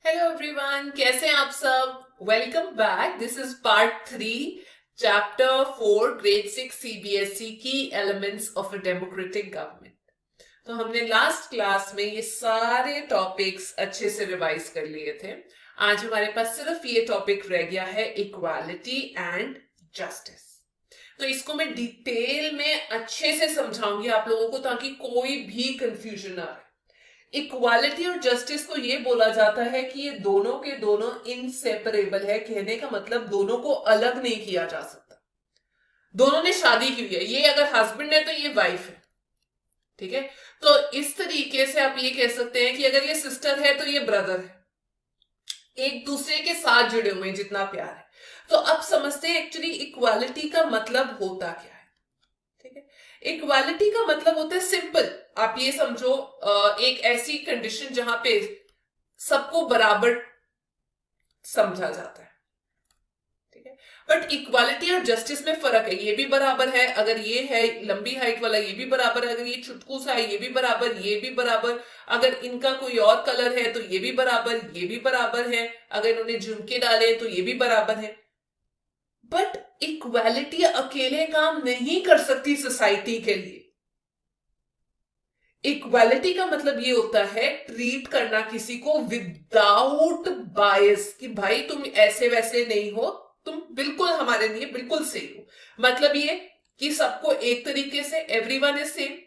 Hello everyone, कैसे हैं आप सब। Welcome back. This is part 3 chapter 4 grade 6 CBSE की elements of a democratic government. तो हमने लास्ट क्लास में ये सारे टॉपिक्स अच्छे से रिवाइज कर लिए थे। आज हमारे पास सिर्फ ये टॉपिक रह गया है, इक्वालिटी एंड जस्टिस। तो इसको मैं डिटेल में अच्छे से समझाऊंगी आप लोगों को, ताकि कोई भी कंफ्यूजन ना रहे। इक्वालिटी और जस्टिस को ये बोला जाता है कि ये दोनों के दोनों इनसेपरेबल है। कहने का मतलब दोनों को अलग नहीं किया जा सकता। दोनों ने शादी की हुई है, ये अगर हस्बैंड है तो ये वाइफ है, ठीक है। तो इस तरीके से आप ये कह सकते हैं कि अगर ये सिस्टर है तो ये ब्रदर है, एक दूसरे के साथ जुड़े हुए हैं जितना प्यार है। तो अब समझते हैं एक्चुअली इक्वालिटी का मतलब होता क्या है, ठीक है। इक्वालिटी का मतलब होता है सिंपल, आप ये समझो एक ऐसी कंडीशन जहां पे सबको बराबर समझा जाता है, ठीक है। बट इक्वालिटी और जस्टिस में फर्क है। ये भी बराबर है, अगर ये है लंबी हाइट वाला ये भी बराबर है, अगर ये चुटकू सा है ये भी बराबर, ये भी बराबर। अगर इनका कोई और कलर है तो ये भी बराबर, ये भी बराबर है। अगर इन्होंने झुमके डाले तो ये भी बराबर है। बट इक्वालिटी अकेले काम नहीं कर सकती सोसाइटी के लिए। इक्वालिटी का मतलब ये होता है ट्रीट करना किसी को विदाउट बायस, कि भाई तुम ऐसे वैसे नहीं हो, तुम बिल्कुल हमारे लिए बिल्कुल सही हो। मतलब ये कि सबको एक तरीके से, एवरीवन इज सेम।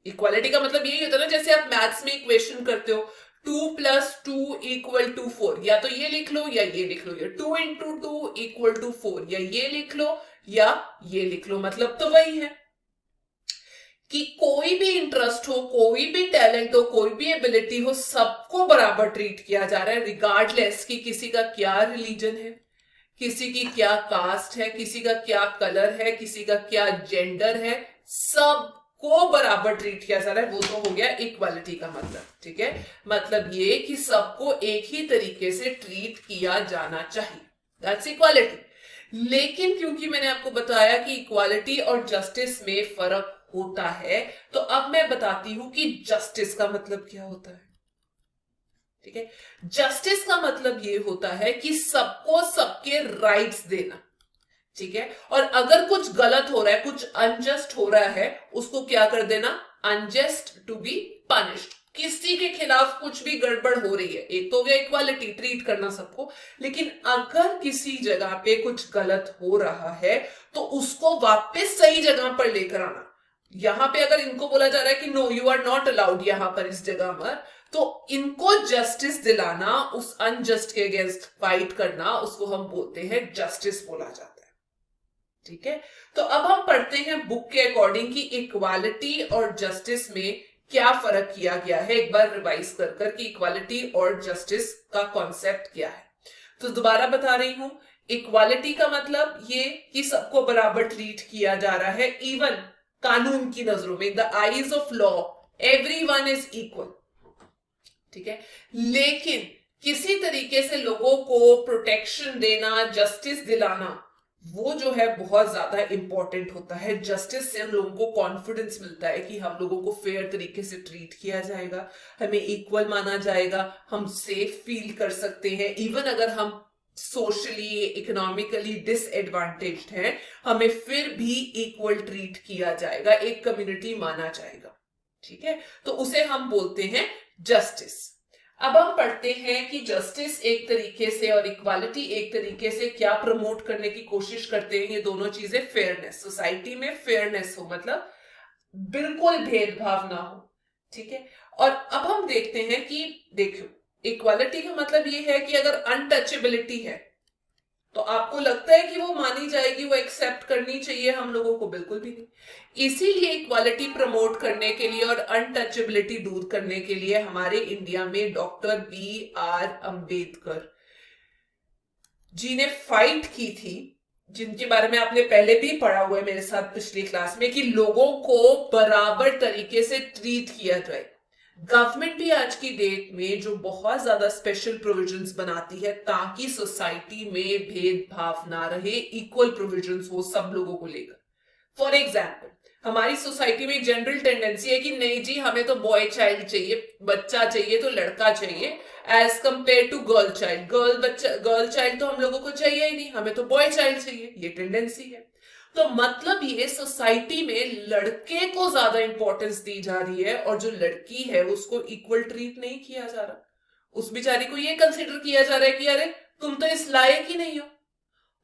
इक्वालिटी का मतलब यही होता है ना, जैसे आप मैथ्स में इक्वेशन करते हो 2+2 = 4, या तो ये लिख लो या ये लिख लो, या 2 × 2 = 4, या ये लिख लो या ये लिख लो। मतलब तो वही है कि कोई भी इंटरेस्ट हो, कोई भी टैलेंट हो, कोई भी एबिलिटी हो, सबको बराबर ट्रीट किया जा रहा है, रिगार्डलेस कि किसी का क्या रिलीजन है, किसी की क्या कास्ट है, किसी का क्या कलर है, किसी का क्या जेंडर है। सबको बराबर ट्रीट किया जा रहा है। वो तो हो गया इक्वालिटी का मतलब, ठीक है। मतलब ये कि सबको एक ही तरीके से ट्रीट किया जाना चाहिए, दैट्स इक्वालिटी। लेकिन क्योंकि मैंने आपको बताया कि इक्वालिटी और जस्टिस में फर्क होता है, तो अब मैं बताती हूं कि जस्टिस का मतलब क्या होता है, ठीक है। जस्टिस का मतलब ये होता है कि सबको सबके राइट्स देना, ठीक है। और अगर कुछ गलत हो रहा है, कुछ अनजस्ट हो रहा है, उसको क्या कर देना, अनजस्ट टू बी पनिश्ड। किसी के खिलाफ कुछ भी गड़बड़ हो रही है, एक तो हो गया इक्वालिटी, ट्रीट करना सबको। लेकिन अगर किसी जगह पे कुछ गलत हो रहा है तो उसको वापस सही जगह पर लेकर आना। यहां पे अगर इनको बोला जा रहा है कि no you are not allowed यहां पर इस जगह पर, तो इनको जस्टिस दिलाना, उस अनजस्ट के अगेंस्ट फाइट करना, उसको हम बोलते हैं जस्टिस बोला जाता है, ठीक है। तो अब हम पढ़ते हैं बुक के अकॉर्डिंग कि इक्वालिटी और जस्टिस में क्या फर्क किया गया है, एक बार रिवाइज कर कर कि इक्वालिटी और जस्टिस का कॉन्सेप्ट क्या है। तो दोबारा बता रही हूं, इक्वालिटी का मतलब ये कि सबको बराबर ट्रीट किया जा रहा है, इवन कानून की नजरों में, इन the eyes of law everyone is equal, ठीक है। लेकिन किसी तरीके से लोगों को प्रोटेक्शन देना, जस्टिस दिलाना, वो जो है बहुत ज्यादा इंपॉर्टेंट होता है। जस्टिस से हम लोगों को कॉन्फिडेंस मिलता है कि हम लोगों को फेयर तरीके से ट्रीट किया जाएगा, हमें इक्वल माना जाएगा, हम सेफ फील कर सकते हैं। इवन अगर हम सोशली इकोनॉमिकली डिसएडवांटेज्ड हैं, हमें फिर भी इक्वल ट्रीट किया जाएगा, एक कम्युनिटी माना जाएगा, ठीक है। तो उसे हम बोलते हैं जस्टिस। अब हम पढ़ते हैं कि जस्टिस एक तरीके से और इक्वालिटी एक तरीके से क्या प्रमोट करने की कोशिश करते हैं। ये दोनों चीजें फेयरनेस, सोसाइटी में फेयरनेस हो, मतलब बिल्कुल भेदभाव ना हो, ठीक है। और अब हम देखते हैं कि देखो, इक्वालिटी का मतलब ये है कि अगर अनटचेबिलिटी है तो आपको लगता है कि वो मानी जाएगी, वो एक्सेप्ट करनी चाहिए, हम लोगों को बिल्कुल भी नहीं। इसीलिए इक्वालिटी प्रमोट करने के लिए और अनटचेबिलिटी दूर करने के लिए हमारे इंडिया में डॉक्टर B.R. अंबेडकर जी ने फाइट की थी, जिनके बारे में आपने पहले भी पढ़ा हुआ है मेरे साथ पिछली क्लास में, कि लोगों को बराबर तरीके से ट्रीट किया जाए। गवर्नमेंट भी आज की डेट में जो बहुत ज्यादा स्पेशल प्रोविजंस बनाती है ताकि सोसाइटी में भेदभाव ना रहे, इक्वल प्रोविजंस हो सब लोगों को लेकर। फॉर एग्जाम्पल, हमारी सोसाइटी में एक जनरल टेंडेंसी है कि नहीं जी हमें तो बॉय चाइल्ड चाहिए, बच्चा चाहिए तो लड़का चाहिए, as compare to girl child. Girl child तो हम लोगों को चाहिए ही नहीं, हमें तो बॉय चाइल्ड चाहिए, ये टेंडेंसी है। तो मतलब ये सोसाइटी में लड़के को ज्यादा इंपॉर्टेंस दी जा रही है और जो लड़की है उसको इक्वल ट्रीट नहीं किया जा रहा। उस बेचारी को ये कंसिडर किया जा रहा है कि अरे तुम तो इस लायक ही नहीं हो।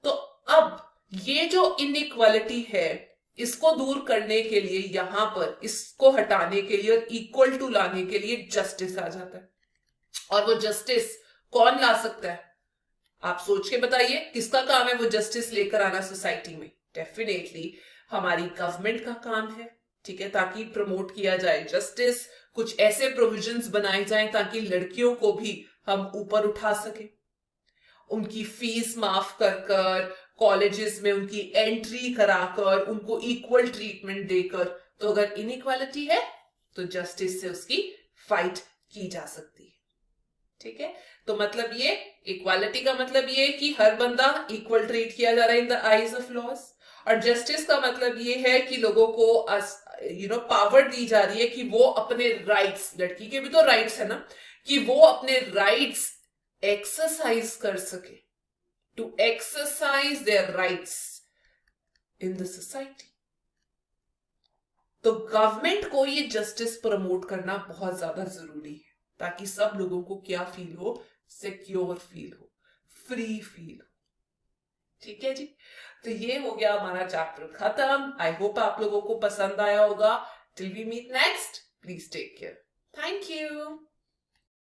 तो अब ये जो इनइक्वालिटी है इसको दूर करने के लिए, यहां पर इसको हटाने के लिए और इक्वल टू लाने के लिए जस्टिस आ जाता है। और वो जस्टिस कौन ला सकता है? आप सोच के बताइए किसका काम है वो जस्टिस लेकर आना सोसाइटी में? डेफिनेटली हमारी गवर्नमेंट का काम है, ठीक है, ताकि प्रमोट किया जाए जस्टिस। कुछ ऐसे प्रोविजंस बनाए जाएं ताकि लड़कियों को भी हम ऊपर उठा सके, उनकी फीस माफ कर कर, कॉलेजेस में उनकी एंट्री कराकर, उनको इक्वल ट्रीटमेंट देकर। तो अगर इनइक्वालिटी है तो जस्टिस से उसकी फाइट की जा सकती है, ठीक है। तो मतलब ये इक्वालिटी का मतलब ये कि हर बंदा इक्वल ट्रीट किया जा रहा है in the eyes of laws. और जस्टिस का मतलब ये है कि लोगों को पावर दी जा रही है कि वो अपने राइट्स, लड़की के भी तो राइट्स है ना, कि वो अपने राइट्स एक्सरसाइज कर सके, to exercise their rights in the society. तो गवर्नमेंट को ये जस्टिस प्रमोट करना बहुत ज्यादा जरूरी है ताकि सब लोगों को क्या फील हो, सिक्योर फील हो, फ्री फील हो, ठीक है जी। तो ये हो गया हमारा चैप्टर खत्म। आई होप आप लोगों को पसंद आया होगा। Till we meet next, please take care, thank you.